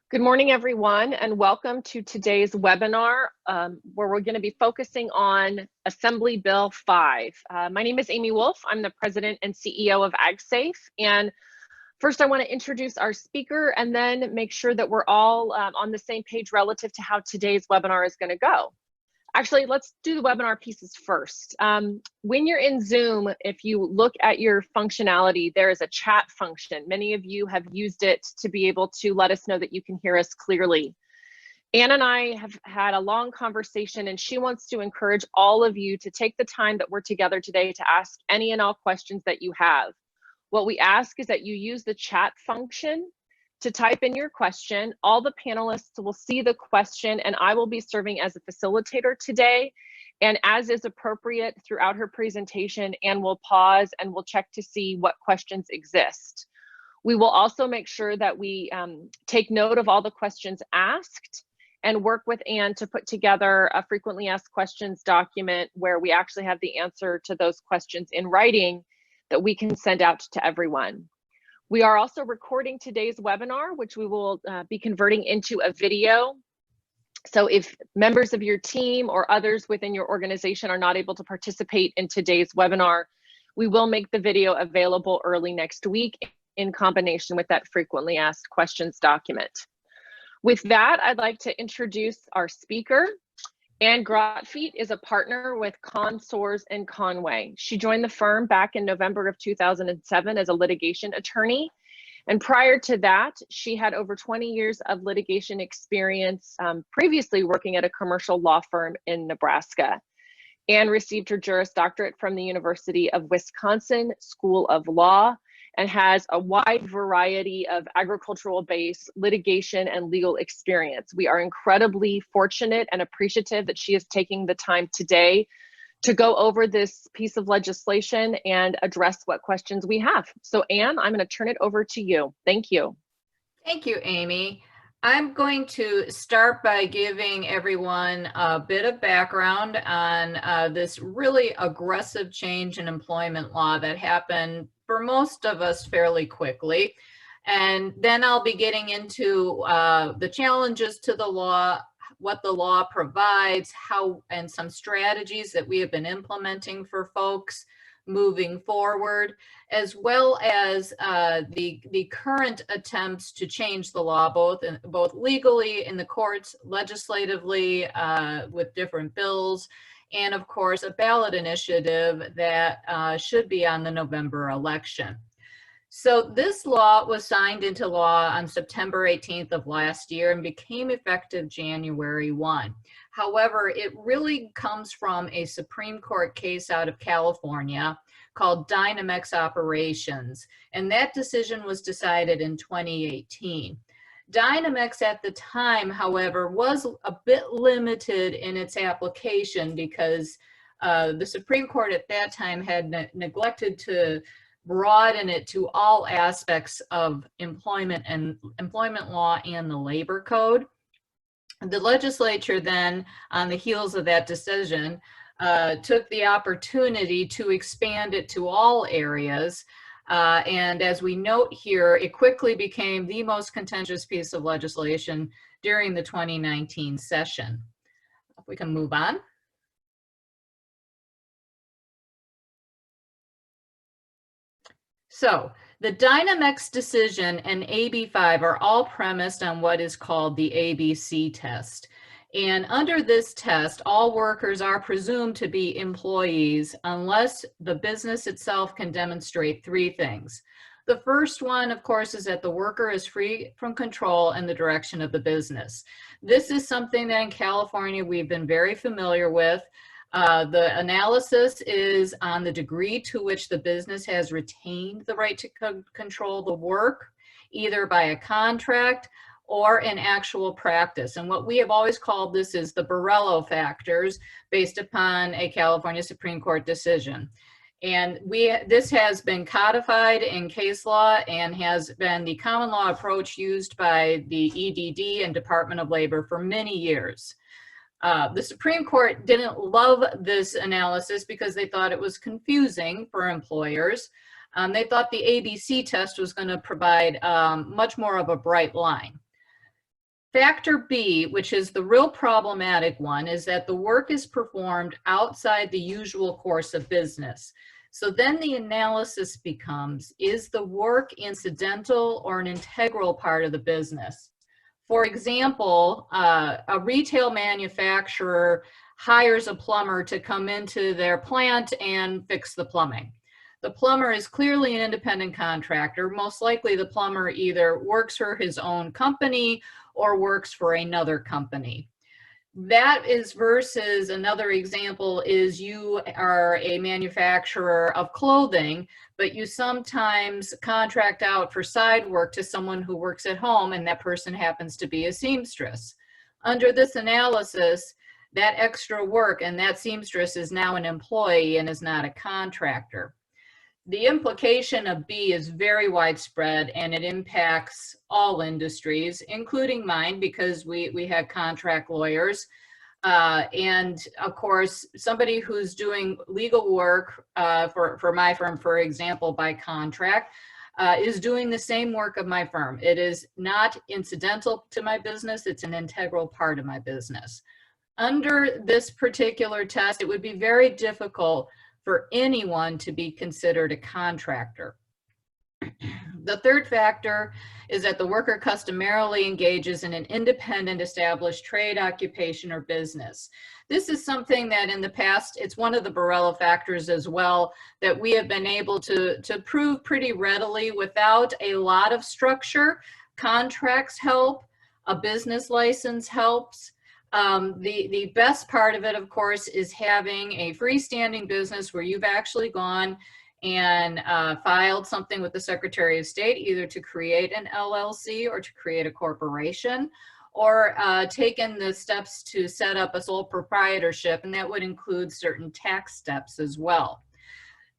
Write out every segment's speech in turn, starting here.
Good morning, everyone, and welcome to today's webinar where we're going to be focusing on Assembly Bill 5. My name is Amy Wolf. I'm the President and CEO of AgSafe. And first, I want to introduce our speaker and then make sure that we're all on the same page relative to how today's webinar is going to go. Actually, let's do the webinar pieces first. When you're in Zoom, if you look at your functionality, there is a chat function. Many of you have used it to be able to let us know that you can hear us clearly. Ann and I have had a long conversation, and she wants to encourage all of you to take the time that we're together today to ask any and all questions that you have. What we ask is that you use the chat function to type in your question. All the panelists will see the question, and I will be serving as a facilitator today. And as is appropriate throughout her presentation, Ann will pause and we'll check to see what questions exist. We will also make sure that we take note of all the questions asked and work with Ann to put together a frequently asked questions document where we actually have the answer to those questions in writing that we can send out to everyone. We are also recording today's webinar, which we will be converting into a video. So if members of your team or others within your organization are not able to participate in today's webinar, we will make the video available early next week in combination with that frequently asked questions document. With that, I'd like to introduce our speaker. Ann Grotfeet is a partner with Consors and Conway. She joined the firm back in November of 2007 as a litigation attorney. And prior to that, she had over 20 years of litigation experience, previously working at a commercial law firm in Nebraska. Ann received her Juris Doctorate from the University of Wisconsin School of Law and has a wide variety of agricultural-based litigation and legal experience. We are incredibly fortunate and appreciative that she is taking the time today to go over this piece of legislation and address what questions we have. So Ann, I'm going to turn it over to you. Thank you. Thank you, Amy. I'm going to start by giving everyone a bit of background on this really aggressive change in employment law that happened for most of us fairly quickly. And then I'll be getting into the challenges to the law, what the law provides, how, and some strategies that we have been implementing for folks moving forward, as well as the current attempts to change the law, both legally in the courts, legislatively with different bills, and of course a ballot initiative that should be on the November election. So this law was signed into law on September 18th of last year and became effective January 1. However, it really comes from a Supreme Court case out of California called Dynamex Operations, and that decision was decided in 2018. Dynamex at the time, however, was a bit limited in its application because the Supreme Court at that time had neglected to broaden it to all aspects of employment law and the labor code. The legislature then, on the heels of that decision, took the opportunity to expand it to all areas. And as we note here, it quickly became the most contentious piece of legislation during the 2019 session. If we can move on. So the Dynamex decision and AB5 are all premised on what is called the ABC test. And under this test, all workers are presumed to be employees unless the business itself can demonstrate three things. The first one, of course, is that the worker is free from control in the direction of the business. This is something that in California we've been very familiar with. The analysis is on the degree to which the business has retained the right to control the work, either by a contract or in actual practice. And what we have always called this is the Borrello factors based upon a California Supreme Court decision. And this has been codified in case law and has been the common law approach used by the EDD and Department of Labor for many years. The Supreme Court didn't love this analysis because they thought it was confusing for employers. They thought the ABC test was going to provide much more of a bright line. Factor B, which is the real problematic one, is that the work is performed outside the usual course of business. So then the analysis becomes, is the work incidental or an integral part of the business? For example, a retail manufacturer hires a plumber to come into their plant and fix the plumbing. The plumber is clearly an independent contractor. Most likely the plumber either works for his own company or works for another company. That is versus another example is you are a manufacturer of clothing, but you sometimes contract out for side work to someone who works at home, and that person happens to be a seamstress. Under this analysis, that extra work and that seamstress is now an employee and is not a contractor. The implication of B is very widespread, and it impacts all industries, including mine, because we have contract lawyers. And of course, somebody who's doing legal work for my firm, for example, by contract, is doing the same work of my firm. It is not incidental to my business, it's an integral part of my business. Under this particular test, it would be very difficult for anyone to be considered a contractor. The third factor is that the worker customarily engages in an independent established trade, occupation, or business. This is something that in the past, it's one of the Barella factors as well, that we have been able to prove pretty readily without a lot of structure. Contracts help, a business license helps. The best part of it, of course, is having a freestanding business where you've actually gone and filed something with the Secretary of State, either to create an LLC or to create a corporation, or taken the steps to set up a sole proprietorship, and that would include certain tax steps as well.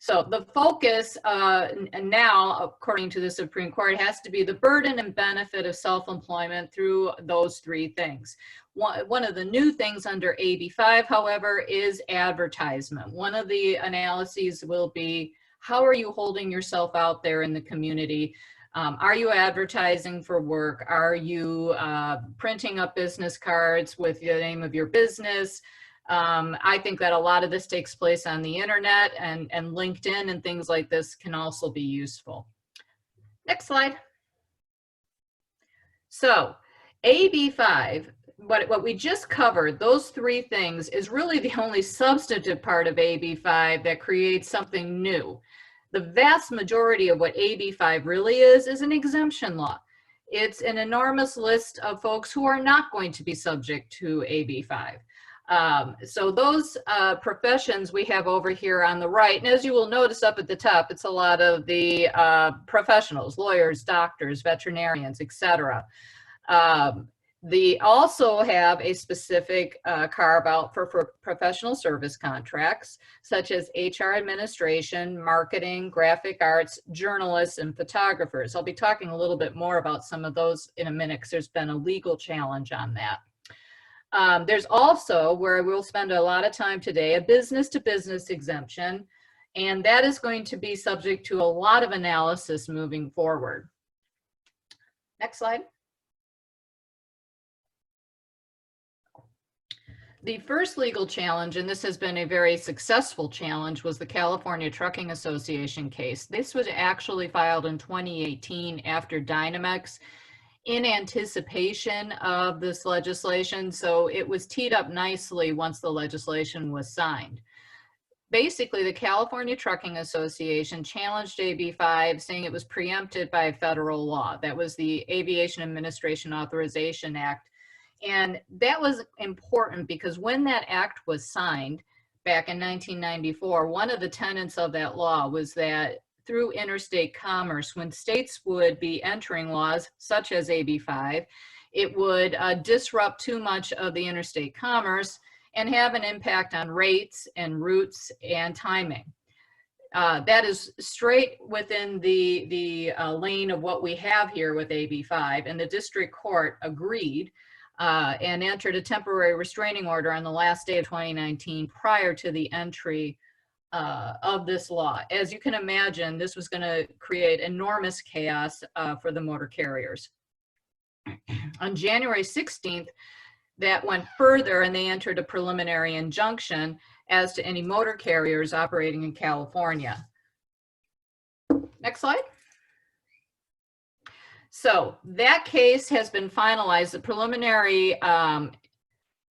So the focus now, according to the Supreme Court, has to be the burden and benefit of self-employment through those three things. One of the new things under AB5, however, is advertisement. One of the analyses will be, how are you holding yourself out there in the community? Are you advertising for work? Are you printing up business cards with the name of your business? I think that a lot of this takes place on the internet, and LinkedIn and things like this can also be useful. Next slide. So AB5, what we just covered, those three things, is really the only substantive part of AB5 that creates something new. The vast majority of what AB5 really is an exemption law. It's an enormous list of folks who are not going to be subject to AB5. So those professions we have over here on the right, and as you will notice up at the top, it's a lot of the professionals, lawyers, doctors, veterinarians, etc. They also have a specific carve out for professional service contracts, such as HR administration, marketing, graphic arts, journalists, and photographers. I'll be talking a little bit more about some of those in a minute, because there's been a legal challenge on that. There's also, where we'll spend a lot of time today, a business-to-business exemption, and that is going to be subject to a lot of analysis moving forward. Next slide. The first legal challenge, and this has been a very successful challenge, was the California Trucking Association case. This was actually filed in 2018 after Dynamex, in anticipation of this legislation, so it was teed up nicely once the legislation was signed. Basically, the California Trucking Association challenged AB5, saying it was preempted by federal law. That was the Aviation Administration Authorization Act. And that was important because when that act was signed back in 1994, one of the tenets of that law was that through interstate commerce, when states would be entering laws such as AB5, it would disrupt too much of the interstate commerce and have an impact on rates and routes and timing. That is straight within the lane of what we have here with AB5, and the district court agreed and entered a temporary restraining order on the last day of 2019 prior to the entry of this law. As you can imagine, this was going to create enormous chaos for the motor carriers. On January 16th, that went further and they entered a preliminary injunction as to any motor carriers operating in California. Next slide. So that case has been finalized. The preliminary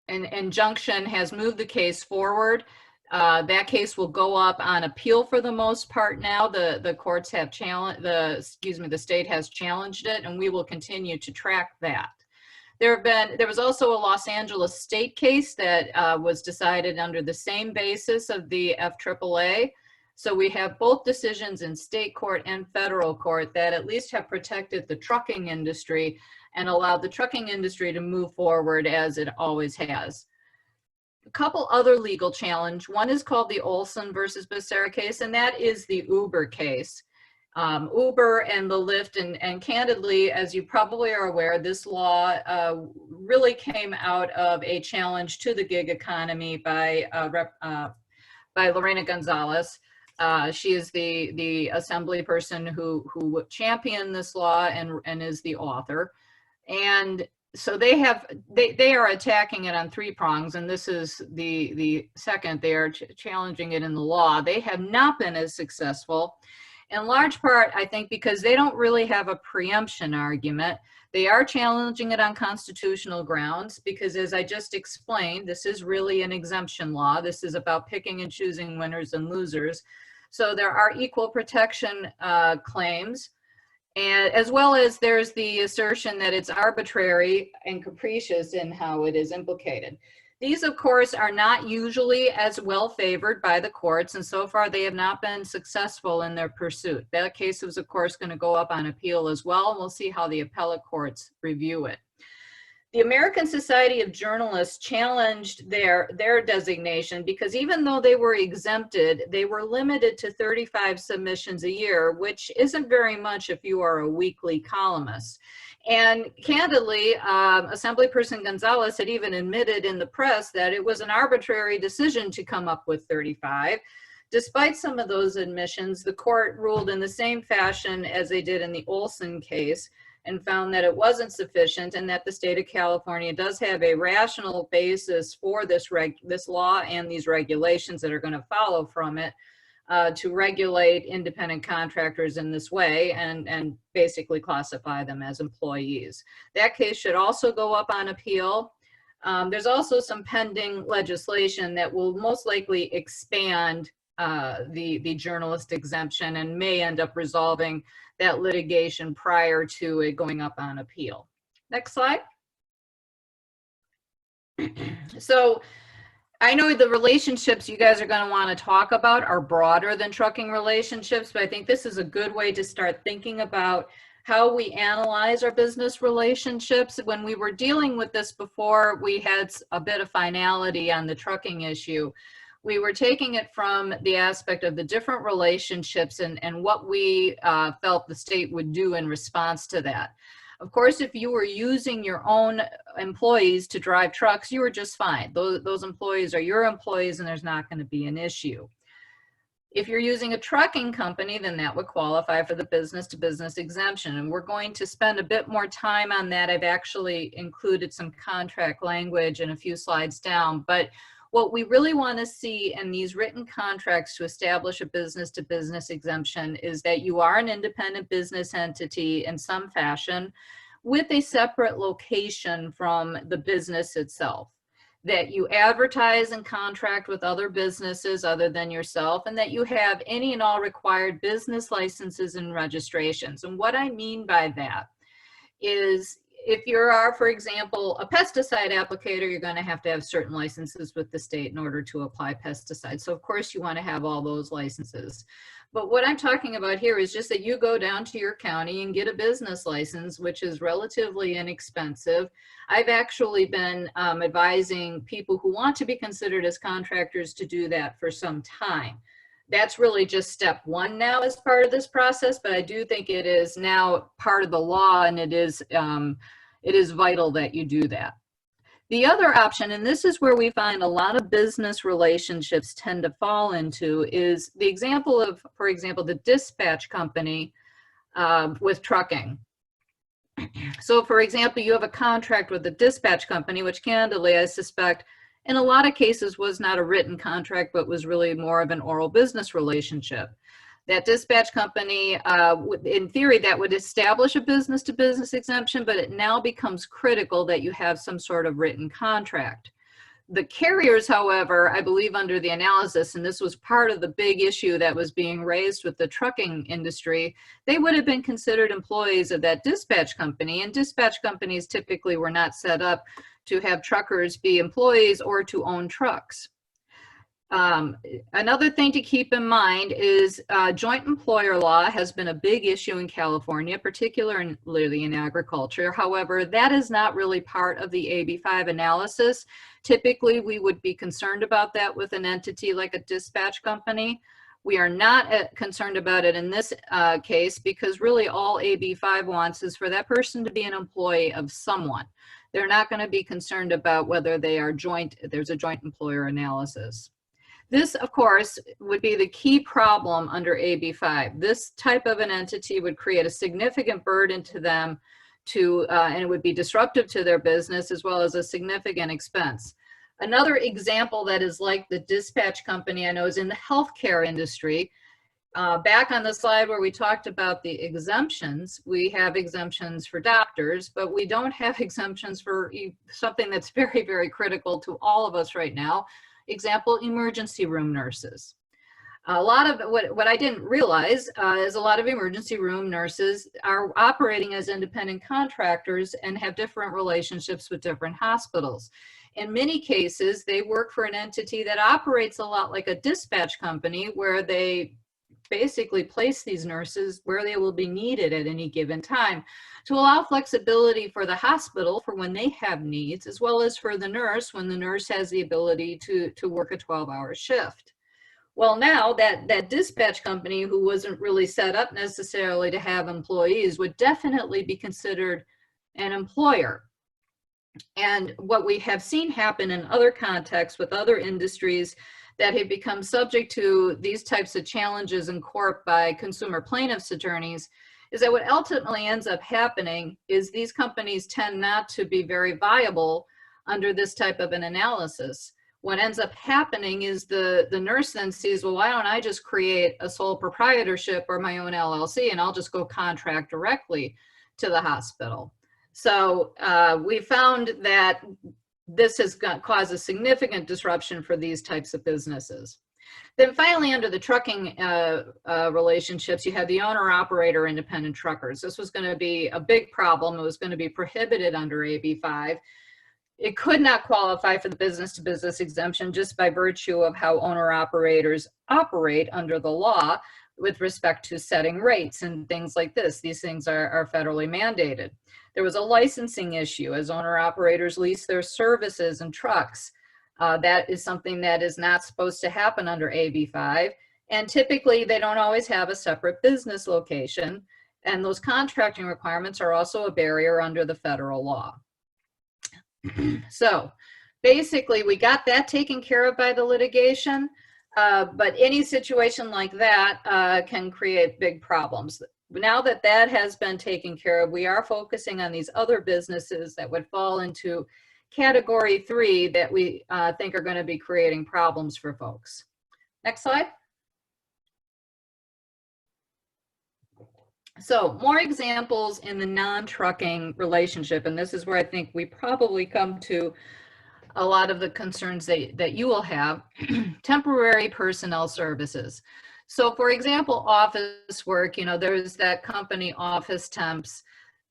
injunction has moved the case forward. That case will go up on appeal for the most part now. The courts have challenged, the state has challenged it, and we will continue to track that. There was also a Los Angeles state case that was decided under the same basis of the FAAA. So we have both decisions in state court and federal court that at least have protected the trucking industry and allowed the trucking industry to move forward as it always has. A couple other legal challenge. One is called the Olson versus Becerra case, and that is the Uber case. Uber and the Lyft, and candidly, as you probably are aware, this law really came out of a challenge to the gig economy by Lorena Gonzalez. She is the assembly person who championed this law and is the author. And so they are attacking it on three prongs, and this is the second. They are challenging it in the law. They have not been as successful, in large part, I think, because they don't really have a preemption argument. They are challenging it on constitutional grounds because, as I just explained, this is really an exemption law. This is about picking and choosing winners and losers. So there are equal protection claims, and as well as there's the assertion that it's arbitrary and capricious in how it is implicated. These, of course, are not usually as well favored by the courts, and so far they have not been successful in their pursuit. That case was, of course, going to go up on appeal as well, and we'll see how the appellate courts review it. The American Society of Journalists challenged their designation because even though they were exempted, they were limited to 35 submissions a year, which isn't very much if you are a weekly columnist. And candidly, Assemblyperson Gonzalez had even admitted in the press that it was an arbitrary decision to come up with 35. Despite some of those admissions, the court ruled in the same fashion as they did in the Olson case and found that it wasn't sufficient and that the state of California does have a rational basis for this law and these regulations that are going to follow from it to regulate independent contractors in this way and basically classify them as employees. That case should also go up on appeal. There's also some pending legislation that will most likely expand the journalist exemption and may end up resolving that litigation prior to it going up on appeal. Next slide. So I know the relationships you guys are going to want to talk about are broader than trucking relationships, but I think this is a good way to start thinking about how we analyze our business relationships. When we were dealing with this before, we had a bit of finality on the trucking issue. We were taking it from the aspect of the different relationships and what we felt the state would do in response to that. Of course, if you were using your own employees to drive trucks, you were just fine. Those employees are your employees and there's not going to be an issue. If you're using a trucking company, then that would qualify for the business-to-business exemption. And we're going to spend a bit more time on that. I've actually included some contract language in a few slides down. But what we really want to see in these written contracts to establish a business-to-business exemption is that you are an independent business entity in some fashion with a separate location from the business itself, that you advertise and contract with other businesses other than yourself, and that you have any and all required business licenses and registrations. And what I mean by that is, if you are, for example, a pesticide applicator, you're going to have certain licenses with the state in order to apply pesticides. So of course you want to have all those licenses. But what I'm talking about here is just that you go down to your county and get a business license, which is relatively inexpensive. I've actually been advising people who want to be considered as contractors to do that for some time. That's really just step one now as part of this process, but I do think it is now part of the law, and it is vital that you do that. The other option, and this is where we find a lot of business relationships tend to fall into, is the example of, for example, the dispatch company with trucking. So for example, you have a contract with a dispatch company, which candidly, I suspect, in a lot of cases was not a written contract, but was really more of an oral business relationship. That dispatch company, in theory, that would establish a business-to-business exemption, but it now becomes critical that you have some sort of written contract. The carriers, however, I believe under the analysis, and this was part of the big issue that was being raised with the trucking industry, they would have been considered employees of that dispatch company, and dispatch companies typically were not set up to have truckers be employees or to own trucks. Another thing to keep in mind is joint employer law has been a big issue in California, particularly in agriculture. However, that is not really part of the AB5 analysis. Typically, we would be concerned about that with an entity like a dispatch company. We are not concerned about it in this case because really all AB5 wants is for that person to be an employee of someone. They're not going to be concerned about whether they are there's a joint employer analysis. This, of course, would be the key problem under AB5. This type of an entity would create a significant burden to them and it would be disruptive to their business as well as a significant expense. Another example that is like the dispatch company I know is in the healthcare industry. Back on the slide where we talked about the exemptions, we have exemptions for doctors, but we don't have exemptions for something that's very, very critical to all of us right now. Example, emergency room nurses. A lot of what I didn't realize is a lot of emergency room nurses are operating as independent contractors and have different relationships with different hospitals. In many cases, they work for an entity that operates a lot like a dispatch company where they basically place these nurses where they will be needed at any given time to allow flexibility for the hospital for when they have needs, as well as for the nurse when the nurse has the ability to work a 12-hour shift. Well, now that dispatch company who wasn't really set up necessarily to have employees would definitely be considered an employer. And what we have seen happen in other contexts with other industries that have become subject to these types of challenges in court by consumer plaintiffs' attorneys is that what ultimately ends up happening is these companies tend not to be very viable under this type of an analysis. What ends up happening is the nurse then sees, well, why don't I just create a sole proprietorship or my own LLC and I'll just go contract directly to the hospital. So we found that this has caused a significant disruption for these types of businesses. Then finally, under the trucking relationships, you have the owner-operator independent truckers. This was going to be a big problem. It was going to be prohibited under AB5. It could not qualify for the business-to-business exemption just by virtue of how owner-operators operate under the law with respect to setting rates and things like this. These things are federally mandated. There was a licensing issue as owner-operators lease their services and trucks. That is something that is not supposed to happen under AB5. And typically, they don't always have a separate business location. And those contracting requirements are also a barrier under the federal law. So basically, we got that taken care of by the litigation. But any situation like that can create big problems. Now that that has been taken care of, we are focusing on these other businesses that would fall into category 3 that we think are going to be creating problems for folks. Next slide. So more examples in the non-trucking relationship, and this is where I think we probably come to a lot of the concerns that you will have. Temporary personnel services. So for example, office work, there's that company Office Temps.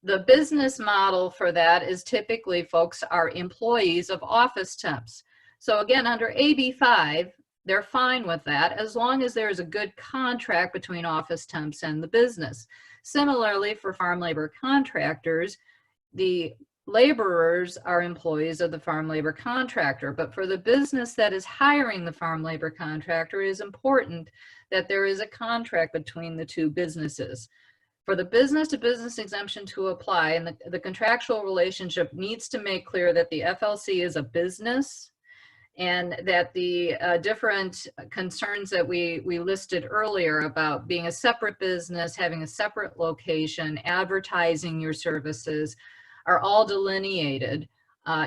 The business model for that is typically folks are employees of Office Temps. So again, under AB5, they're fine with that as long as there's a good contract between Office Temps and the business. Similarly, for farm labor contractors, the laborers are employees of the farm labor contractor, but for the business that is hiring the farm labor contractor, it is important that there is a contract between the two businesses. For the business-to-business exemption to apply, and the contractual relationship needs to make clear that the FLC is a business, and that the different concerns that we listed earlier about being a separate business, having a separate location, advertising your services are all delineated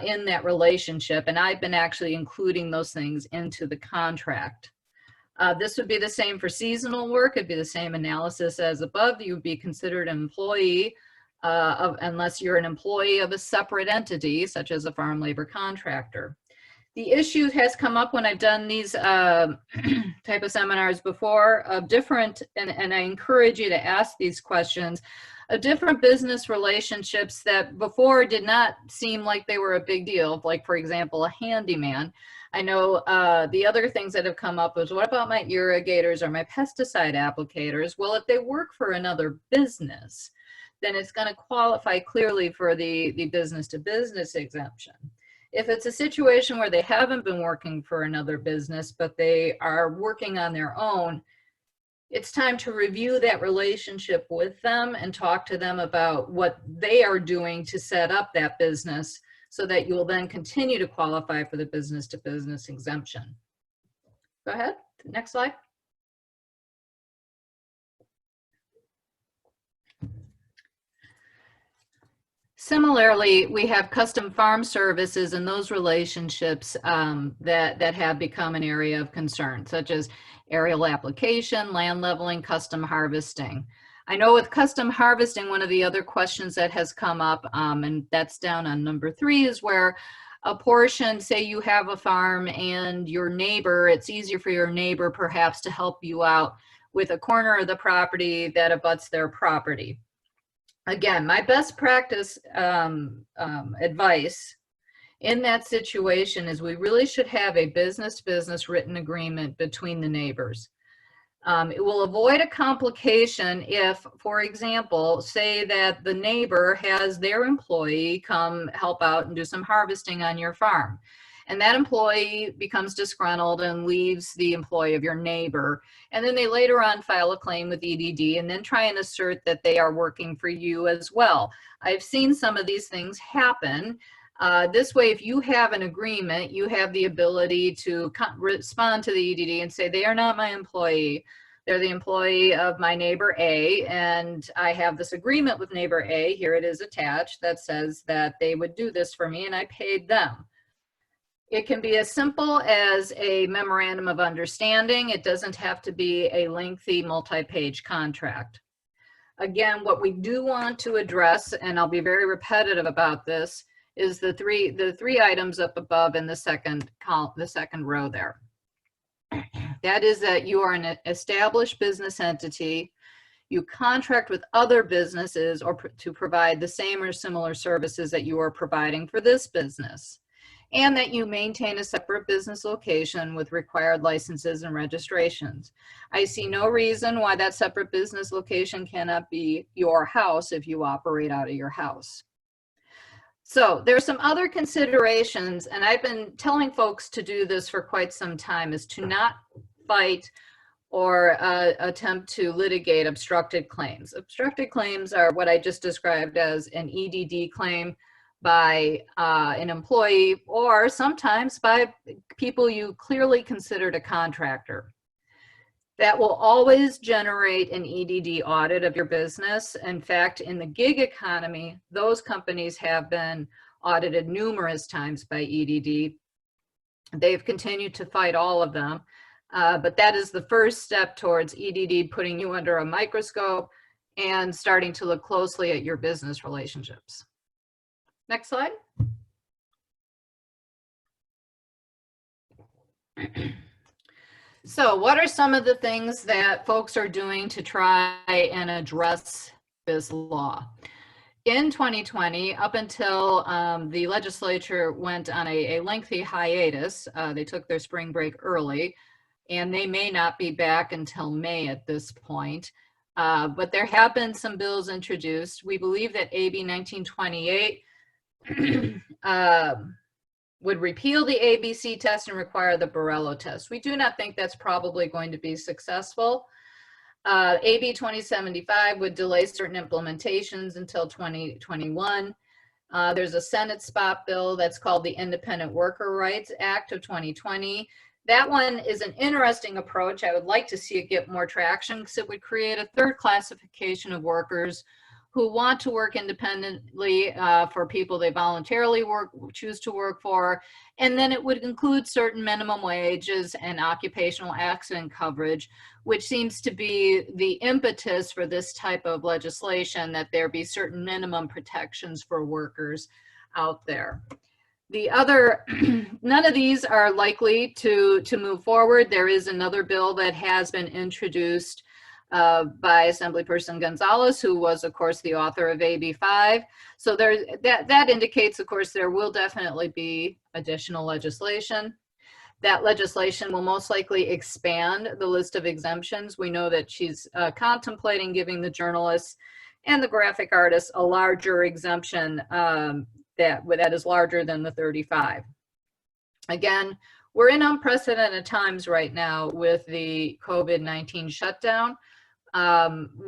in that relationship. And I've been actually including those things into the contract. This would be the same for seasonal work. It'd be the same analysis as above. You would be considered an employee unless you're an employee of a separate entity, such as a farm labor contractor. The issue has come up when I've done these type of seminars before of different, and I encourage you to ask these questions, of different business relationships that before did not seem like they were a big deal, like for example, a handyman. I know the other things that have come up is, what about my irrigators or my pesticide applicators? Well, if they work for another business, then it's going to qualify clearly for the business-to-business exemption. If it's a situation where they haven't been working for another business, but they are working on their own, it's time to review that relationship with them and talk to them about what they are doing to set up that business so that you will then continue to qualify for the business-to-business exemption. Go ahead, next slide. Similarly, we have custom farm services and those relationships that have become an area of concern, such as aerial application, land leveling, custom harvesting. I know with custom harvesting, one of the other questions that has come up, and that's down on number 3, is where a portion, say you have a farm and your neighbor, it's easier for your neighbor perhaps to help you out with a corner of the property that abuts their property. Again, my best practice advice in that situation is we really should have a business-to-business written agreement between the neighbors. It will avoid a complication if, for example, say that the neighbor has their employee come help out and do some harvesting on your farm. And that employee becomes disgruntled and leaves the employee of your neighbor. And then they later on file a claim with EDD and then try and assert that they are working for you as well. I've seen some of these things happen. This way, if you have an agreement, you have the ability to respond to the EDD and say, they are not my employee. They're the employee of my neighbor A, and I have this agreement with neighbor A, here it is attached, that says that they would do this for me and I paid them. It can be as simple as a memorandum of understanding. It doesn't have to be a lengthy multi-page contract. Again, what we do want to address, and I'll be very repetitive about this, is the three items up above in the second row there. That is that you are an established business entity, you contract with other businesses or to provide the same or similar services that you are providing for this business, and that you maintain a separate business location with required licenses and registrations. I see no reason why that separate business location cannot be your house if you operate out of your house. So there's some other considerations, and I've been telling folks to do this for quite some time, is to not fight or attempt to litigate obstructed claims. Obstructed claims are what I just described as an EDD claim by an employee, or sometimes by people you clearly considered a contractor. That will always generate an EDD audit of your business. In fact, in the gig economy, those companies have been audited numerous times by EDD. They've continued to fight all of them, but that is the first step towards EDD putting you under a microscope and starting to look closely at your business relationships. Next slide. So what are some of the things that folks are doing to try and address this law? In 2020, up until the legislature went on a lengthy hiatus, they took their spring break early, and they may not be back until May at this point. But there have been some bills introduced. We believe that AB 1928 would repeal the ABC test and require the Borrello test. We do not think that's probably going to be successful. AB 2075 would delay certain implementations until 2021. There's a Senate spot bill that's called the Independent Worker Rights Act of 2020. That one is an interesting approach. I would like to see it get more traction because it would create a third classification of workers who want to work independently for people they voluntarily choose to work for. And then it would include certain minimum wages and occupational accident coverage, which seems to be the impetus for this type of legislation, that there be certain minimum protections for workers out there. The other, none of these are likely to move forward. There is another bill that has been introduced by Assemblyperson Gonzalez, who was, of course, the author of AB5. So that indicates, of course, there will definitely be additional legislation. That legislation will most likely expand the list of exemptions. We know that she's contemplating giving the journalists and the graphic artists a larger exemption that is larger than the 35. Again, we're in unprecedented times right now with the COVID-19 shutdown.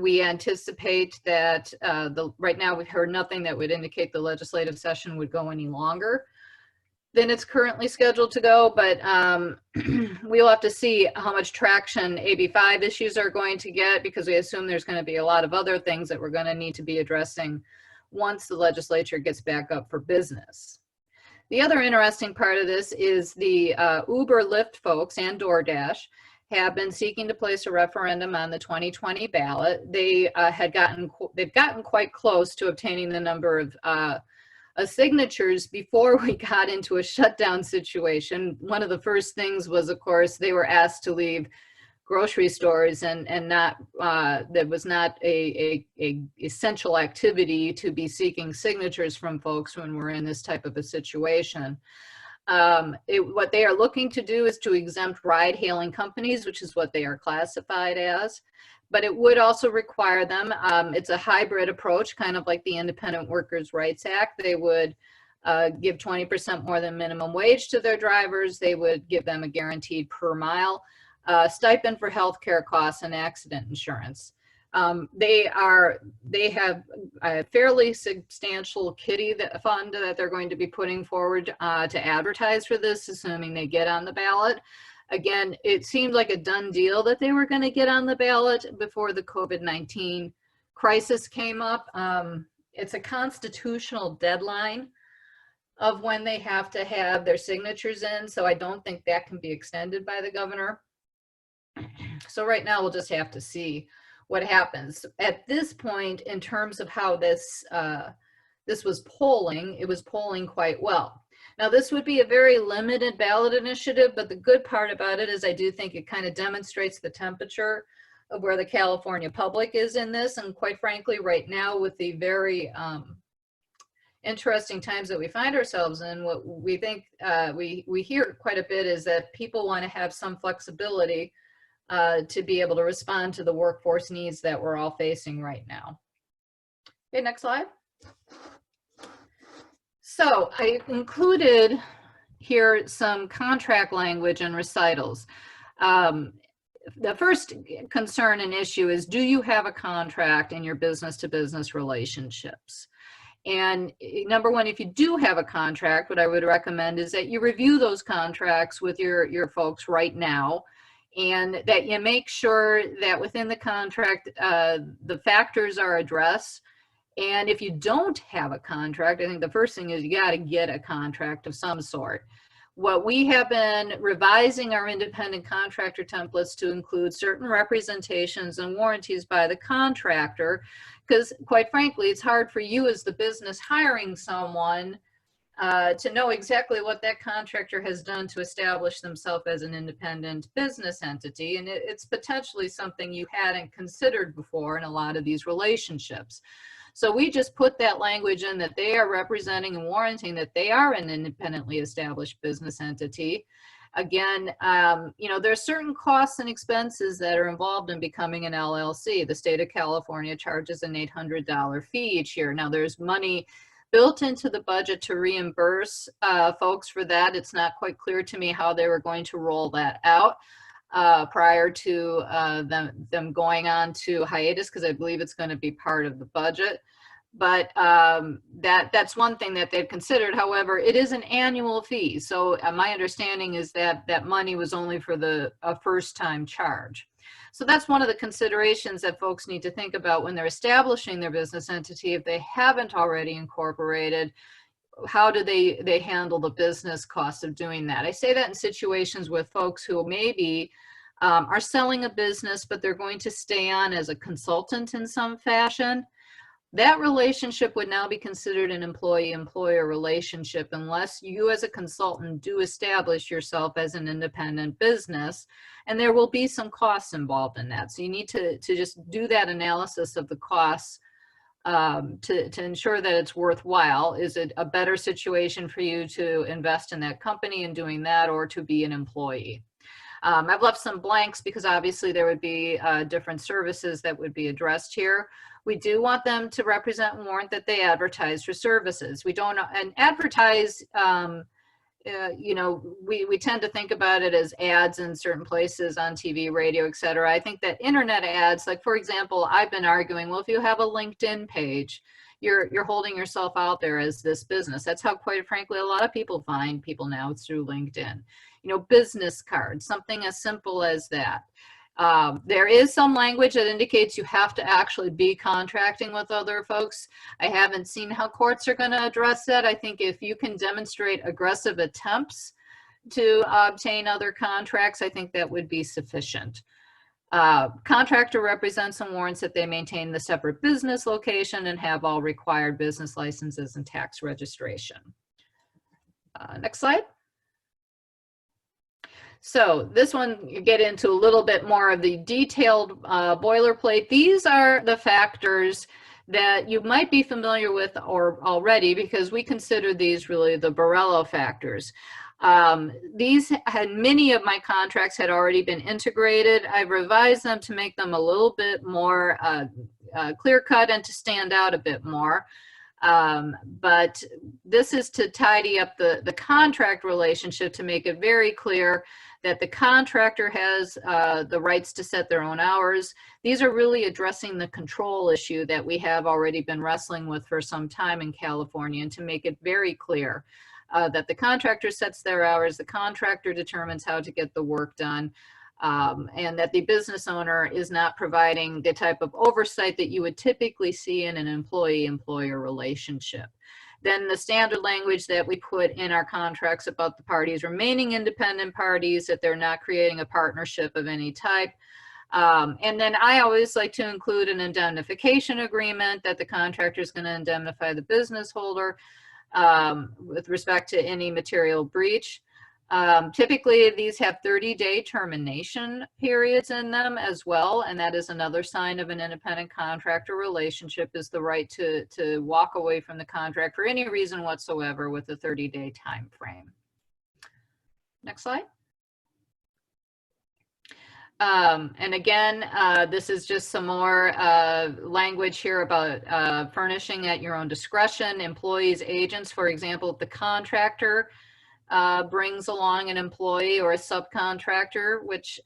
We anticipate that right now we've heard nothing that would indicate the legislative session would go any longer than it's currently scheduled to go, but we'll have to see how much traction AB5 issues are going to get, because we assume there's going to be a lot of other things that we're going to need to be addressing once the legislature gets back up for business. The other interesting part of this is the Uber, Lyft folks and DoorDash have been seeking to place a referendum on the 2020 ballot. They've gotten quite close to obtaining the number of signatures before we got into a shutdown situation. One of the first things was, of course, they were asked to leave grocery stores, and not that was not a essential activity to be seeking signatures from folks when we're in this type of a situation. What they are looking to do is to exempt ride-hailing companies, which is what they are classified as, but it would also require them, it's a hybrid approach, kind of like the Independent Workers' Rights Act. They would give 20% more than minimum wage to their drivers. They would give them a guaranteed per mile stipend for healthcare costs and accident insurance. They have a fairly substantial kitty fund that they're going to be putting forward to advertise for this, assuming they get on the ballot. Again, it seemed like a done deal that they were going to get on the ballot before the COVID-19 crisis came up. It's a constitutional deadline of when they have to have their signatures in, so I don't think that can be extended by the governor. So right now we'll just have to see what happens. At this point, in terms of how this was polling, it was polling quite well. Now, this would be a very limited ballot initiative, but the good part about it is I do think it kind of demonstrates the temperature of where the California public is in this. And quite frankly, right now, with the very interesting times that we find ourselves in, what we think we hear quite a bit is that people want to have some flexibility to be able to respond to the workforce needs that we're all facing right now. Okay, next slide. So I included here some contract language and recitals. The first concern and issue is, do you have a contract in your business-to-business relationships? And number one, if you do have a contract, what I would recommend is that you review those contracts with your folks right now, and that you make sure that within the contract, the factors are addressed. And if you don't have a contract, I think the first thing is you got to get a contract of some sort. What we have been revising our independent contractor templates to include certain representations and warranties by the contractor, because quite frankly, it's hard for you as the business hiring someone to know exactly what that contractor has done to establish themselves as an independent business entity. And it's potentially something you hadn't considered before in a lot of these relationships. So we just put that language in that they are representing and warranting that they are an independently established business entity. Again, you know, there are certain costs and expenses that are involved in becoming an LLC. The state of California charges an $800 fee each year. Now, there's money built into the budget to reimburse folks for that. It's not quite clear to me how they were going to roll that out prior to them going on to hiatus, because I believe it's going to be part of the budget. But that's one thing that they've considered. However, it is an annual fee. So my understanding is that that money was only for a first-time charge. So that's one of the considerations that folks need to think about when they're establishing their business entity. If they haven't already incorporated, how do they handle the business cost of doing that? I say that in situations with folks who maybe are selling a business, but they're going to stay on as a consultant in some fashion. That relationship would now be considered an employee-employer relationship unless you as a consultant do establish yourself as an independent business, and there will be some costs involved in that. So you need to just do that analysis of the costs to ensure that it's worthwhile. Is it a better situation for you to invest in that company and doing that, or to be an employee? I've left some blanks because obviously there would be different services that would be addressed here. We do want them to represent and warrant that they advertise for services. We don't, and advertise, you know, we tend to think about it as ads in certain places on TV, radio, etc. I think that internet ads, like for example, I've been arguing, well, if you have a LinkedIn page, you're holding yourself out there as this business. That's how, quite frankly, a lot of people find people now, through LinkedIn. You know, business cards, something as simple as that. There is some language that indicates you have to actually be contracting with other folks. I haven't seen how courts are going to address that. I think if you can demonstrate aggressive attempts to obtain other contracts, I think that would be sufficient. Contractor represents and warrants that they maintain the separate business location and have all required business licenses and tax registration. Next slide. So this one, you get into a little bit more of the detailed boilerplate. These are the factors that you might be familiar with or already, because we consider these really the Borello factors. These had, many of my contracts had already been integrated. I've revised them to make them a little bit more clear-cut and to stand out a bit more. But this is to tidy up the contract relationship, to make it very clear that the contractor has the rights to set their own hours. These are really addressing the control issue that we have already been wrestling with for some time in California, and to make it very clear that the contractor sets their hours, the contractor determines how to get the work done, and that the business owner is not providing the type of oversight that you would typically see in an employee-employer relationship. Then the standard language that we put in our contracts about the parties remaining independent parties, that they're not creating a partnership of any type. And then I always like to include an indemnification agreement, that the contractor is going to indemnify the business holder with respect to any material breach. Typically, these have 30-day termination periods in them as well, and that is another sign of an independent contractor relationship, is the right to walk away from the contract for any reason whatsoever with a 30-day time frame. Next slide. And again, this is just some more language here about furnishing at your own discretion. Employees, agents, for example, if the contractor brings along an employee or a subcontractor, which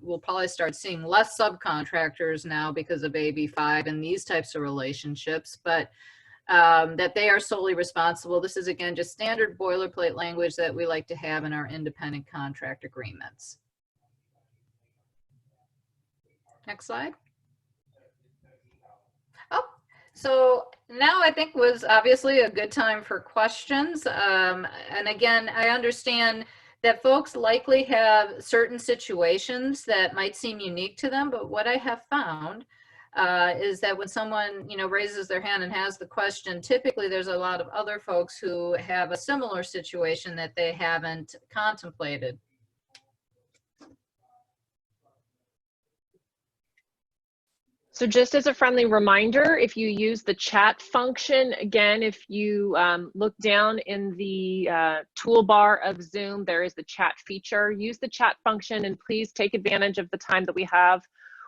we'll probably start seeing less subcontractors now because of AB5 and these types of relationships, but that they are solely responsible. This is, again, just standard boilerplate language that we like to have in our independent contract agreements. Next slide. Oh, so now I think was obviously a good time for questions. And again, I understand that folks likely have certain situations that might seem unique to them, but what I have found is that when someone, you know, raises their hand and has the question, typically there's a lot of other folks who have a similar situation that they haven't contemplated. So just as a friendly reminder, if you use the chat function, again, if you look down in the toolbar of Zoom, there is the chat feature. Use the chat function, and please take advantage of the time that we have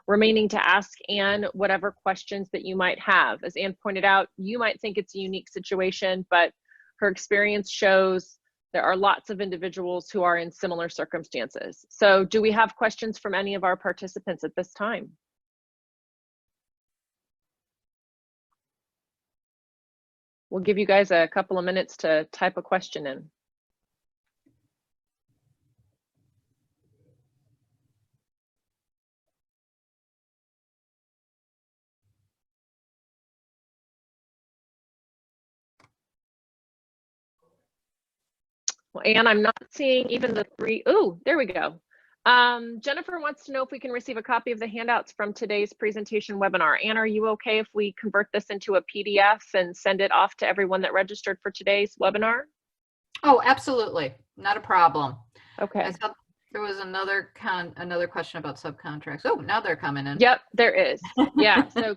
remaining to ask Anne whatever questions that you might have. As Anne pointed out, you might think it's a unique situation, but her experience shows there are lots of individuals who are in similar circumstances. So do we have questions from any of our participants at this time? We'll give you guys a couple of minutes to type a question in. Well, Anne, I'm not seeing even the three. Oh, there we go. Jennifer wants to know if we can receive a copy of the handouts from today's presentation webinar. Anne, are you okay if we convert this into a PDF and send it off to everyone that registered for today's webinar? Oh, absolutely. Not a problem. Okay. I thought there was another question about subcontracts. Oh, now they're coming in. Yep, there is. Yeah. So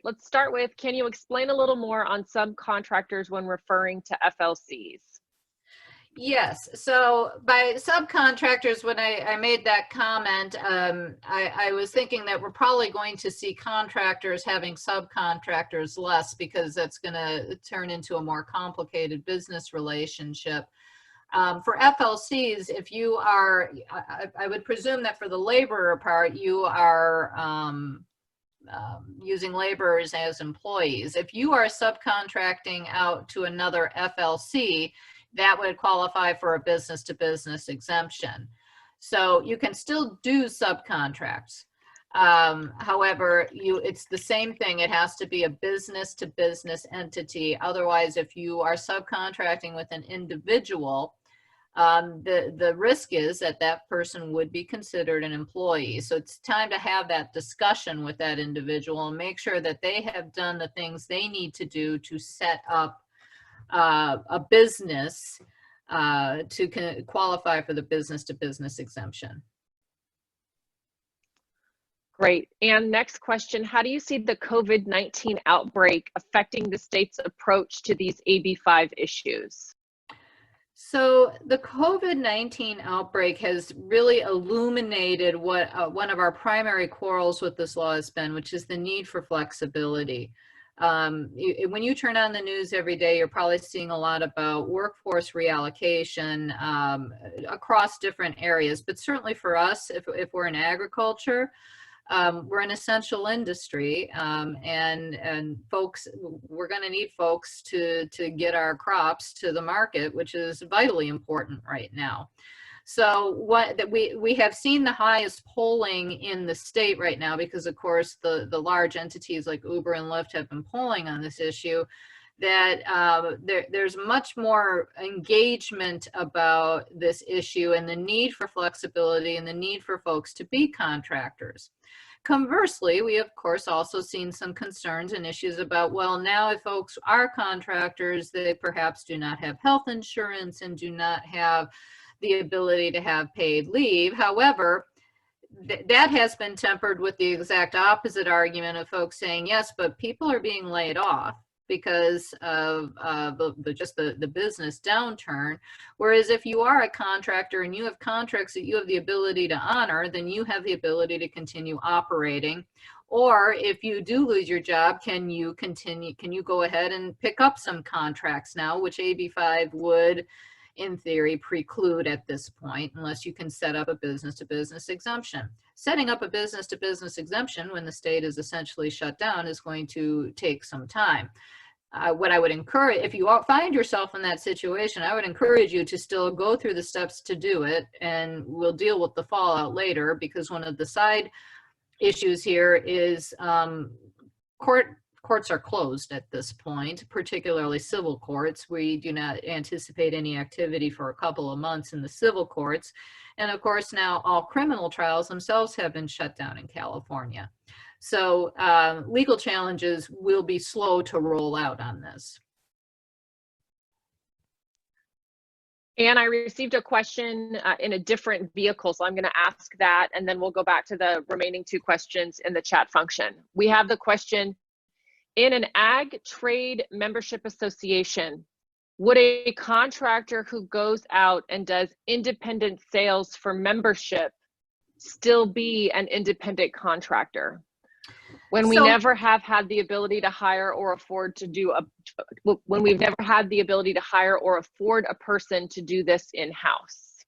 let's start with, can you explain a little more on subcontractors when referring to FLCs? Yes. So by subcontractors, when I made that comment, I was thinking that we're probably going to see contractors having subcontractors less, because that's going to turn into a more complicated business relationship. For FLCs, if you are, I would presume that for the laborer part, you are using laborers as employees. If you are subcontracting out to another FLC, that would qualify for a business-to-business exemption. So you can still do subcontracts. However, it's the same thing. It has to be a business-to-business entity. Otherwise, if you are subcontracting with an individual, the risk is that that person would be considered an employee. So it's time to have that discussion with that individual and make sure that they have done the things they need to do to set up a business to qualify for the business-to-business exemption. Great. And next question, how do you see the COVID-19 outbreak affecting the state's approach to these AB5 issues? So the COVID-19 outbreak has really illuminated what one of our primary quarrels with this law has been, which is the need for flexibility. When you turn on the news every day, you're probably seeing a lot about workforce reallocation across different areas. But certainly for us, if we're in agriculture, we're an essential industry, and folks, we're going to need folks to get our crops to the market, which is vitally important right now. So we have seen the highest polling in the state right now, because of course the large entities like Uber and Lyft have been polling on this issue, that there's much more engagement about this issue and the need for flexibility and the need for folks to be contractors. Conversely, we of course also seen some concerns and issues about, well, now if folks are contractors, they perhaps do not have health insurance and do not have the ability to have paid leave. However, that has been tempered with the exact opposite argument of folks saying, yes, but people are being laid off because of just the business downturn. Whereas if you are a contractor and you have contracts that you have the ability to honor, then you have the ability to continue operating. Or if you do lose your job, can you go ahead and pick up some contracts now, which AB5 would, in theory, preclude at this point, unless you can set up a business-to-business exemption. Setting up a business-to-business exemption when the state is essentially shut down is going to take some time. What I would encourage, if you find yourself in that situation, I would encourage you to still go through the steps to do it, and we'll deal with the fallout later, because one of the side issues here is courts are closed at this point, particularly civil courts. We do not anticipate any activity for a couple of months in the civil courts. And of course, now all criminal trials themselves have been shut down in California. So legal challenges will be slow to roll out on this. And I received a question in a different vehicle, so I'm going to ask that, and then we'll go back to the remaining two questions in the chat function. We have the question, in an ag trade membership association, would a contractor who goes out and does independent sales for membership still be an independent contractor? When we never have had the ability to hire or afford to do when we've never had the ability to hire or afford a person to do this in-house.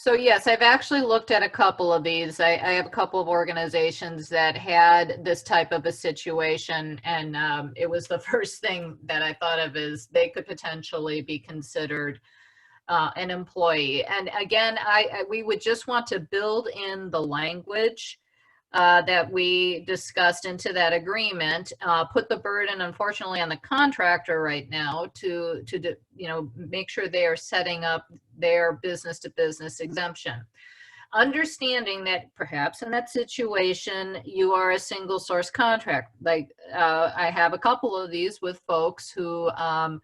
So yes, I've actually looked at a couple of these. I have a couple of organizations that had this type of a situation, and it was the first thing that I thought of is they could potentially be considered an employee. And again, we would just want to build in the language that we discussed into that agreement, put the burden, unfortunately, on the contractor right now to make sure they are setting up their business-to-business exemption. Understanding that perhaps in that situation, you are a single source contract. Like I have a couple of these with folks who have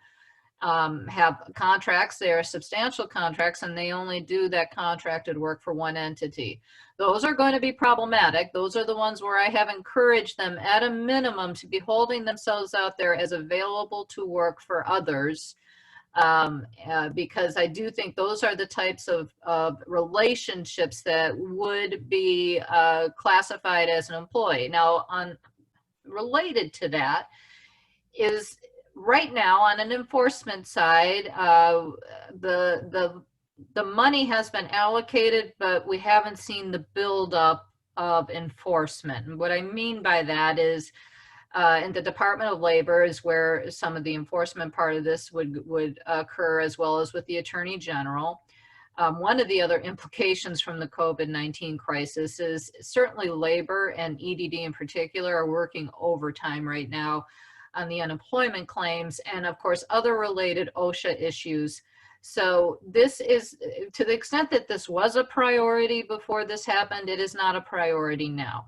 contracts. They are substantial contracts, and they only do that contracted work for one entity. Those are going to be problematic. Those are the ones where I have encouraged them at a minimum to be holding themselves out there as available to work for others, because I do think those are the types of relationships that would be classified as an employee. Now, related to that is, right now on an enforcement side, the money has been allocated, but we haven't seen the buildup of enforcement. And what I mean by that is in the Department of Labor is where some of the enforcement part of this would occur, as well as with the Attorney General. One of the other implications from the COVID-19 crisis is certainly labor, and EDD in particular are working overtime right now on the unemployment claims, and of course other related OSHA issues. So this is, to the extent that this was a priority before this happened, it is not a priority now.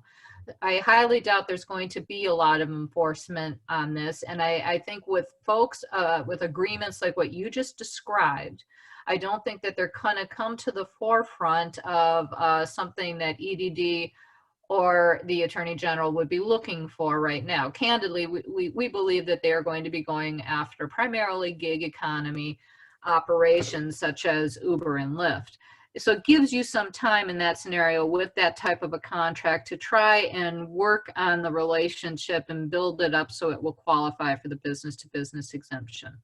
I highly doubt there's going to be a lot of enforcement on this, and I think with folks with agreements like what you just described, I don't think that they're going to come to the forefront of something that EDD or the Attorney General would be looking for right now. Candidly, we believe that they're going to be going after primarily gig economy operations such as Uber and Lyft. So it gives you some time in that scenario with that type of a contract to try and work on the relationship and build it up so it will qualify for the business-to-business exemption.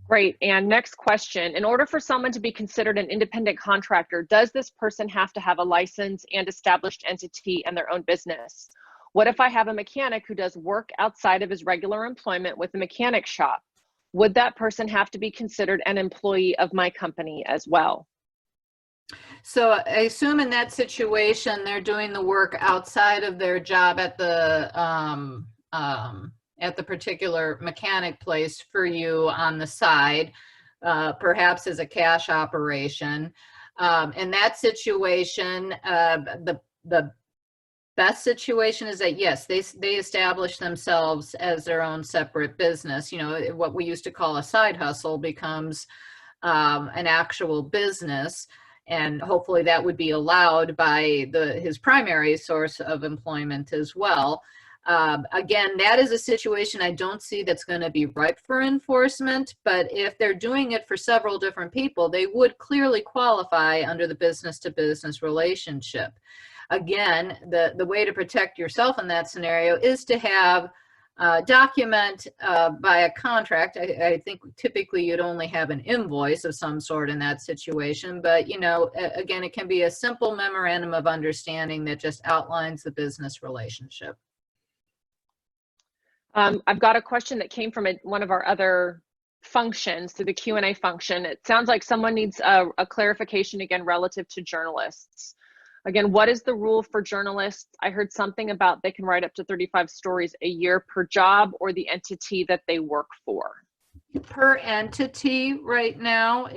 Great. And next question. In order for someone to be considered an independent contractor, does this person have to have a license and established entity and their own business? What if I have a mechanic who does work outside of his regular employment with a mechanic shop? Would that person have to be considered an employee of my company as well? So I assume in that situation, they're doing the work outside of their job at the particular mechanic place for you on the side, perhaps as a cash operation. In that situation, the best situation is that, yes, they establish themselves as their own separate business. You know, what we used to call a side hustle becomes an actual business. And hopefully that would be allowed by his primary source of employment as well. Again, that is a situation I don't see that's going to be ripe for enforcement, but if they're doing it for several different people, they would clearly qualify under the business-to-business relationship. Again, the way to protect yourself in that scenario is to have document by a contract. I think typically you'd only have an invoice of some sort in that situation, but you know, again, it can be a simple memorandum of understanding that just outlines the business relationship. I've got a question that came from one of our other functions, through the Q&A function. It sounds like someone needs a clarification again relative to journalists. Again, what is the rule for journalists? I heard something about they can write up to 35 stories a year per job or the entity that they work for. Per entity right now,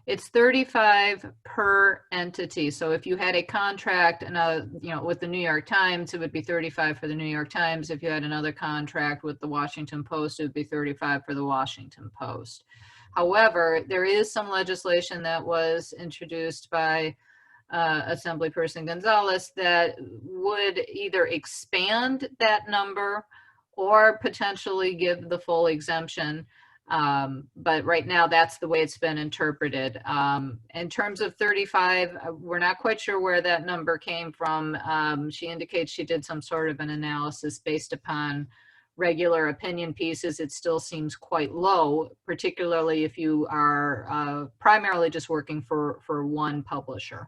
it's 35 per entity. So if you had a contract with the New York Times, it would be 35 for the New York Times. If you had another contract with the Washington Post, it would be 35 for the Washington Post. However, there is some legislation that was introduced by Assemblyperson Gonzalez that would either expand that number or potentially give the full exemption. But right now, that's the way it's been interpreted. In terms of 35, we're not quite sure where that number came from. She indicates she did some sort of an analysis based upon regular opinion pieces, it still seems quite low, particularly if you are primarily just working for one publisher.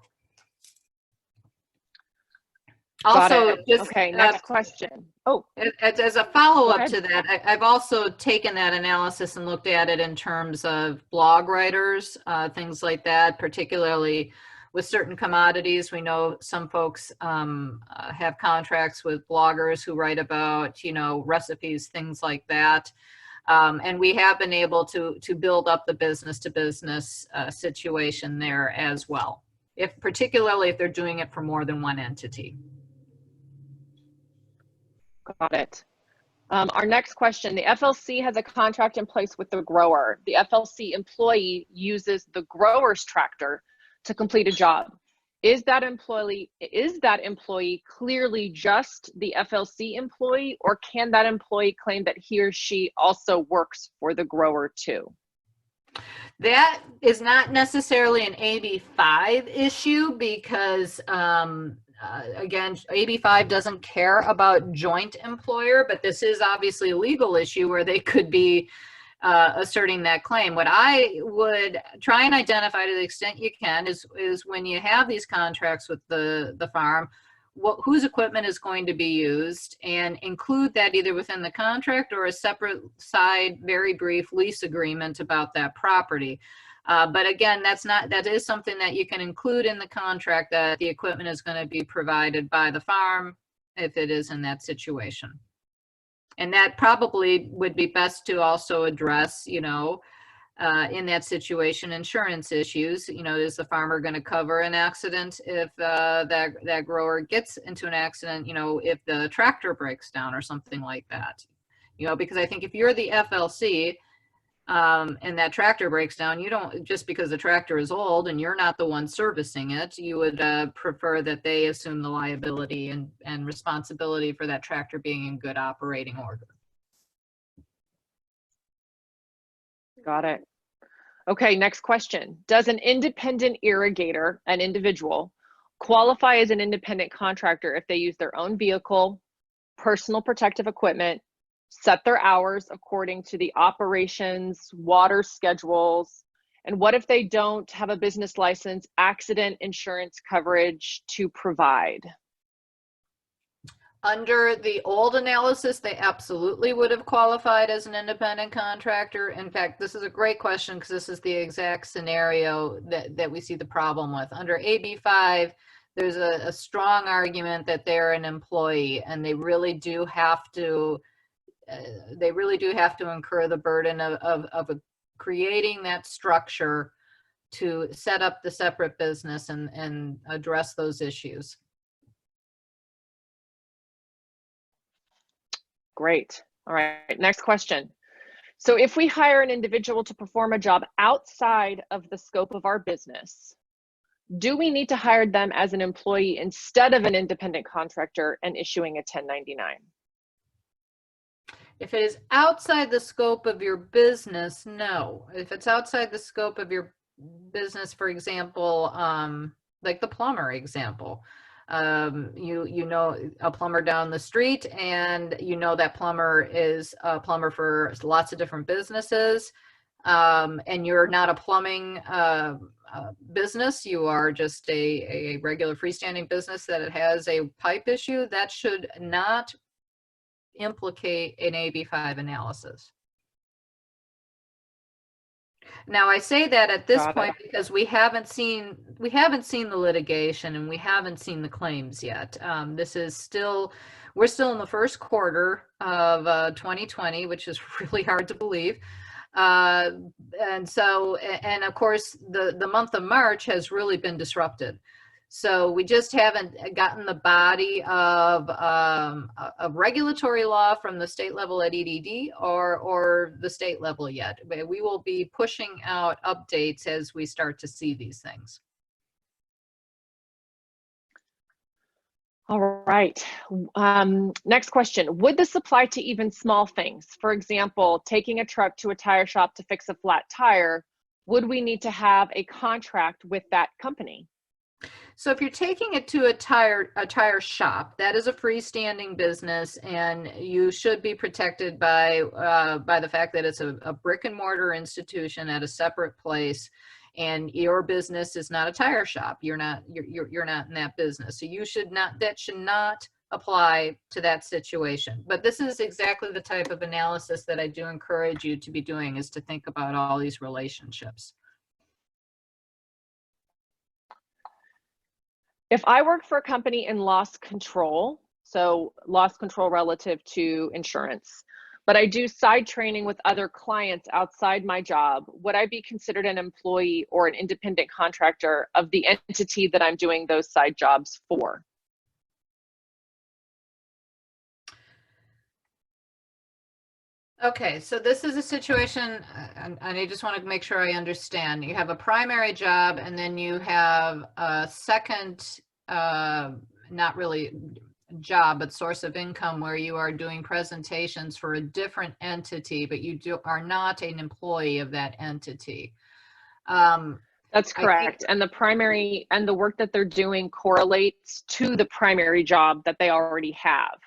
Got Also, it. just Okay, next question. Oh, as a follow-up to that, I've also taken that analysis and looked at it in terms of blog writers, things like that, particularly with certain commodities. We know some folks have contracts with bloggers who write about, you know, recipes, things like that. And we have been able to build up the business-to-business situation there as well, particularly if they're doing it for more than one entity. got it. Our next question, the FLC has a contract in place with the grower. The FLC employee uses the grower's tractor to complete a job. Is that employee clearly just the FLC employee, or can that employee claim that he or she also works for the grower too? That is not necessarily an AB5 issue because again, AB5 doesn't care about joint employer, but this is obviously a legal issue where they could be asserting that claim. What I would try and identify to the extent you can is when you have these contracts with the farm, whose equipment is going to be used, and include that either within the contract or a separate side, very brief lease agreement about that property. But again, that is something that you can include in the contract, that the equipment is going to be provided by the farm if it is in that situation. And that probably would be best to also address, you know, in that situation, insurance issues. You know, is the farmer going to cover an accident if that grower gets into an accident, you know, if the tractor breaks down or something like that? You know, because I think if you're the FLC, and that tractor breaks down, you don't, just because the tractor is old and you're not the one servicing it, you would prefer that they assume the liability and responsibility for that tractor being in good operating order. Got it. Okay, next question. Does an independent irrigator, an individual, qualify as an independent contractor if they use their own vehicle, personal protective equipment, set their hours according to the operations, water schedules? And what if they don't have a business license, accident insurance coverage to provide? Under the old analysis, they absolutely would have qualified as an independent contractor. In fact, this is a great question because this is the exact scenario that we see the problem with. Under AB5, there's a strong argument that they're an employee and they really do have to incur the burden of creating that structure to set up the separate business and address those issues. Great. All right, next question. So if we hire an individual to perform a job outside of the scope of our business, do we need to hire them as an employee instead of an independent contractor and issuing a 1099? If it is outside the scope of your business, no. If it's outside the scope of your business, for example, like the plumber example, you know a plumber down the street, and you know that plumber is a plumber for lots of different businesses, and you're not a plumbing business, you are just a regular freestanding business that it has a pipe issue, that should not implicate an AB5 analysis. Now I say that at this point because we haven't seen the litigation and we haven't seen the claims yet. This is still, we're still in the first quarter of 2020, which is really hard to believe. And of course the month of March has really been disrupted. So we just haven't gotten the body of regulatory law from the state level at EDD or the state level yet. We will be pushing out updates as we start to see these things. All right. Next question. Would this apply to even small things? For example, taking a truck to a tire shop to fix a flat tire, would we need to have a contract with that company? So if you're taking it to a tire shop, that is a freestanding business, and you should be protected by the fact that it's a brick and mortar institution at a separate place, and your business is not a tire shop. You're not in that business, so that should not apply to that situation. But this is exactly the type of analysis that I do encourage you to be doing, is to think about all these relationships. If I work for a company in loss control, so loss control relative to insurance, but I do side training with other clients outside my job, would I be considered an employee or an independent contractor of the entity that I'm doing those side jobs for? Okay, so this is a situation, and I just want to make sure I understand. You have a primary job, and then you have a second, not really job, but source of income, where you are doing presentations for a different entity, but you are not an employee of that entity. That's correct. And the primary and the work that they're doing correlates to the primary job that they already have.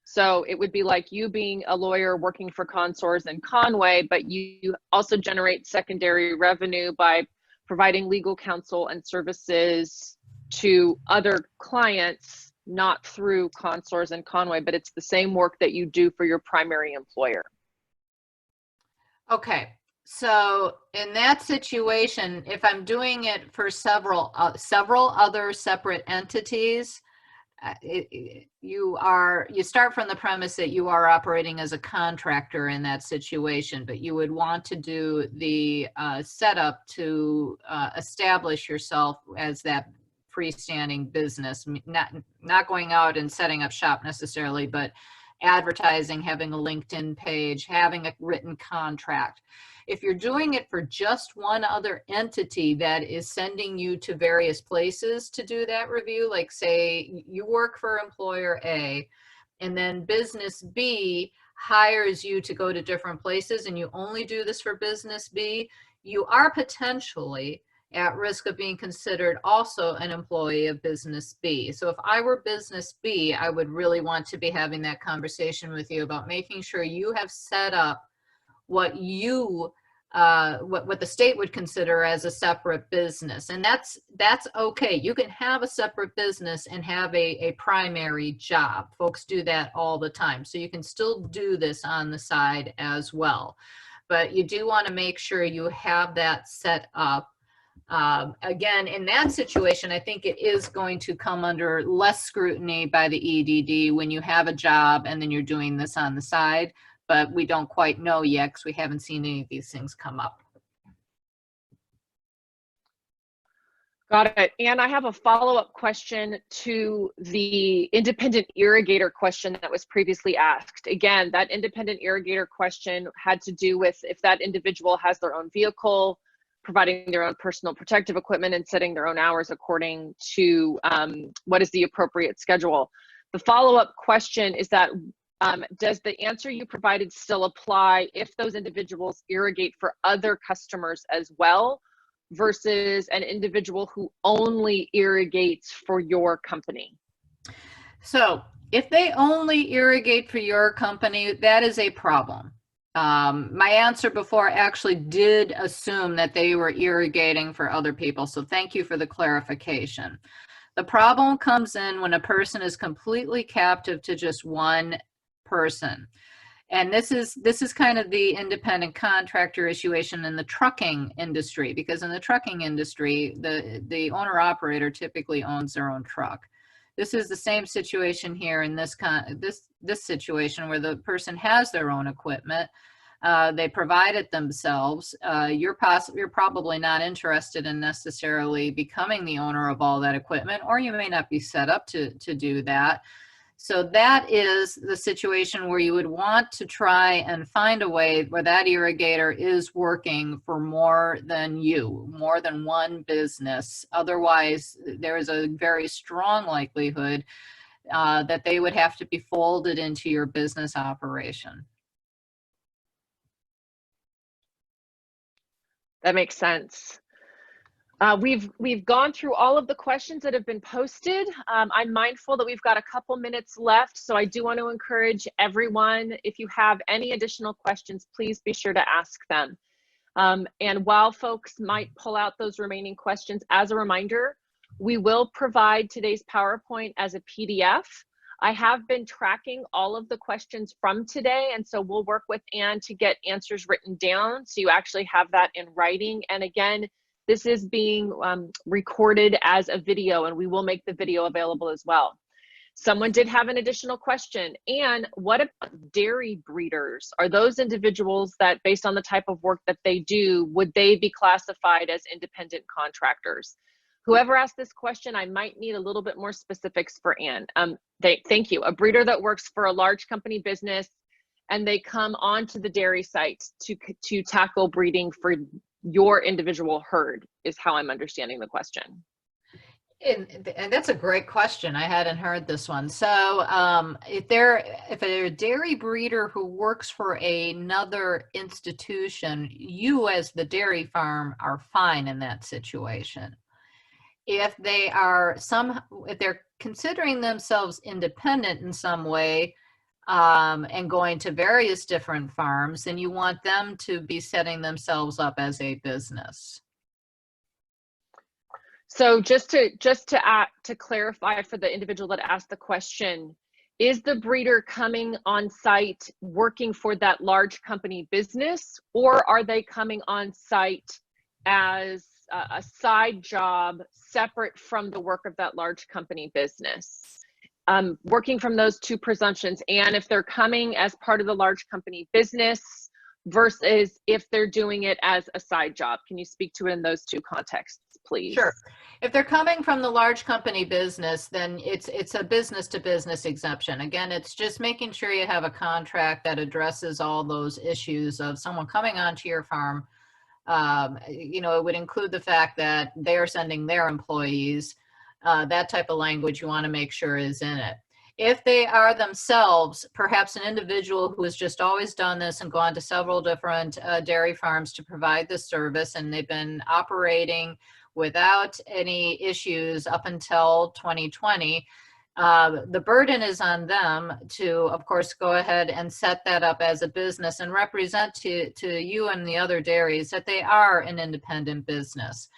So it would be like you being a lawyer working for Consors in Conway, but you also generate secondary revenue by providing legal counsel and services to other clients, not through Consors in Conway, but it's the same work that you do for your primary employer. Okay. So in that situation, if I'm doing it for several other separate entities, you start from the premise that you are operating as a contractor in that situation, but you would want to do the setup to establish yourself as that freestanding business, not going out and setting up shop necessarily, but advertising, having a LinkedIn page, having a written contract. If you're doing it for just one other entity that is sending you to various places to do that review, like say you work for employer A, and then business B hires you to go to different places, and you only do this for business B, you are potentially at risk of being considered also an employee of business B. So if I were business B, I would really want to be having that conversation with you about making sure you have set up what the state would consider as a separate business. And that's okay. You can have a separate business and have a primary job. Folks do that all the time. So you can still do this on the side as well. But you do want to make sure you have that set up. Again, in that situation, I think it is going to come under less scrutiny by the EDD when you have a job and then you're doing this on the side, but we don't quite know yet because we haven't seen any of these things come up. Got it. And I have a follow-up question to the independent irrigator question that was previously asked. Again, that independent irrigator question had to do with if that individual has their own vehicle, providing their own personal protective equipment, and setting their own hours according to what is the appropriate schedule. The follow-up question is that does the answer you provided still apply if those individuals irrigate for other customers as well, versus an individual who only irrigates for your company? So if they only irrigate for your company, that is a problem. My answer before actually did assume that they were irrigating for other people, so thank you for the clarification. The problem comes in when a person is completely captive to just one person. And this is kind of the independent contractor situation in the trucking industry, because in the trucking industry, the owner operator typically owns their own truck. This is the same situation here in this situation where the person has their own equipment. They provide it themselves. You're probably not interested in necessarily becoming the owner of all that equipment, or you may not be set up to do that. So that is the situation where you would want to try and find a way where that irrigator is working for more than one business. Otherwise, there is a very strong likelihood that they would have to be folded into your business operation. That makes sense. We've gone through all of the questions that have been posted. I'm mindful that we've got a couple minutes left, so I do want to encourage everyone, if you have any additional questions, please be sure to ask them. And while folks might pull out those remaining questions, as a reminder, we will provide today's PowerPoint as a PDF. I have been tracking all of the questions from today, and so we'll work with Ann to get answers written down so you actually have that in writing. And again, this is being recorded as a video, and we will make the video available as well. Someone did have an additional question. And what about dairy breeders? Are those individuals that, based on the type of work that they do, would they be classified as independent contractors? Whoever asked this question, I might need a little bit more specifics for Ann. Thank you. A breeder that works for a large company business and they come onto the dairy site to tackle breeding for your individual herd is how I'm understanding the question. And that's a great question. I hadn't heard this one. So if they're a dairy breeder who works for another institution, you as the dairy farm are fine in that situation. If they're considering themselves independent in some way and going to various different farms, then you want them to be setting themselves up as a business. So just to clarify for the individual that asked the question, is the breeder coming on site working for that large company business, or are they coming on site as a side job separate from the work of that large company business? Working from those two presumptions, and if they're coming as part of the large company business versus if they're doing it as a side job. Can you speak to it in those two contexts, please? Sure. If they're coming from the large company business, then it's a business to business exemption. Again, it's just making sure you have a contract that addresses all those issues of someone coming onto your farm. You know, it would include the fact that they're sending their employees, that type of language you want to make sure is in it. If they are themselves, perhaps an individual who has just always done this and gone to several different dairy farms to provide this service, and they've been operating without any issues up until 2020, the burden is on them to, of course, go ahead and set that up as a business and represent to you and the other dairies that they are an independent business.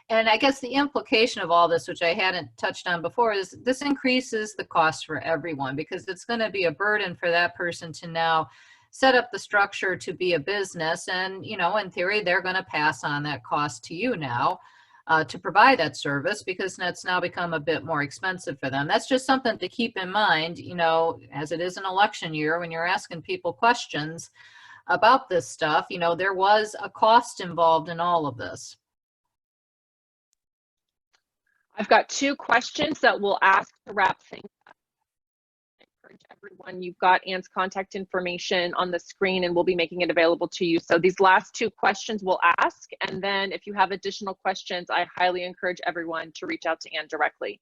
And I guess the implication of all this, which I hadn't touched on before, is this increases the cost for everyone, because it's going to be a burden for that person to now set up the structure to be a business. And, you know, in theory, they're going to pass on that cost to you now to provide that service, because that's now become a bit more expensive for them. That's just something to keep in mind, you know, as it is an election year, when you're asking people questions about this stuff, you know, there was a cost involved in all of this. I've got two questions that we'll ask to wrap things up. I encourage everyone, you've got Ann's contact information on the screen and we'll be making it available to you. So these last two questions we'll ask, and then if you have additional questions, I highly encourage everyone to reach out to Ann directly.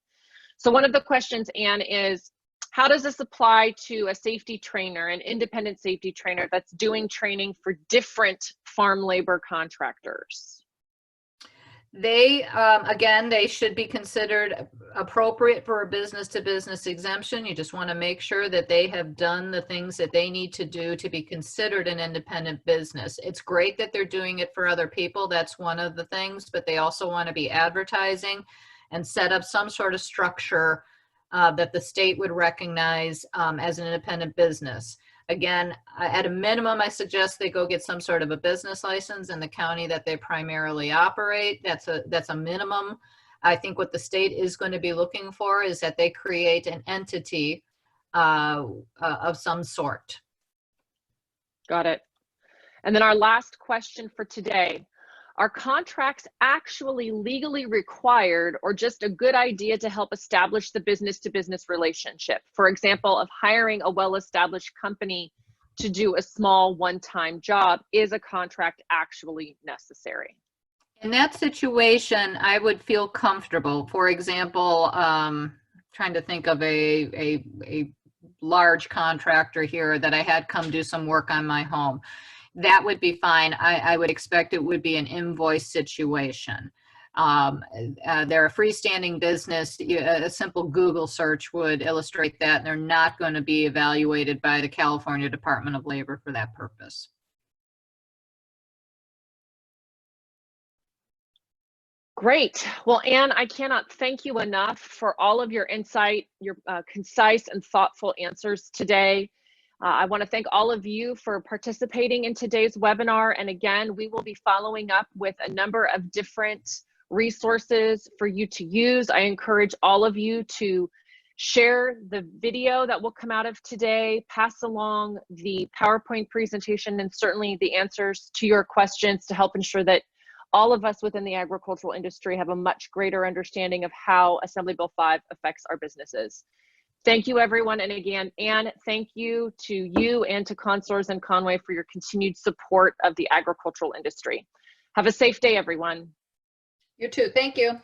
So one of the questions, Ann, is how does this apply to a safety trainer, an independent safety trainer that's doing training for different farm labor contractors? They, again, they should be considered appropriate for a business-to-business exemption. You just want to make sure that they have done the things that they need to do to be considered an independent business. It's great that they're doing it for other people. That's one of the things, but they also want to be advertising and set up some sort of structure that the state would recognize as an independent business. Again, at a minimum, I suggest they go get some sort of a business license in the county that they primarily operate. That's a minimum. I think what the state is going to be looking for is that they create an entity of some sort. Got it. And then our last question for today. Are contracts actually legally required, or just a good idea to help establish the business-to-business relationship? For example, of hiring a well-established company to do a small one-time job, is a contract actually necessary? In that situation, I would feel comfortable. For example, trying to think of a large contractor here that I had come do some work on my home. That would be fine. I would expect it would be an invoice situation. They're a freestanding business. A simple Google search would illustrate that, and they're not going to be evaluated by the California Department of Labor for that purpose. Great. Well, Anne, I cannot thank you enough for all of your insight, your concise and thoughtful answers today. I want to thank all of you for participating in today's webinar. And again, we will be following up with a number of different resources for you to use. I encourage all of you to share the video that will come out of today, pass along the PowerPoint presentation, and certainly the answers to your questions to help ensure that all of us within the agricultural industry have a much greater understanding of how Assembly Bill 5 affects our businesses. Thank you, everyone. And again, Anne, thank you to you and to Consors and Conway for your continued support of the agricultural industry. Have a safe day, everyone. You too. Thank you.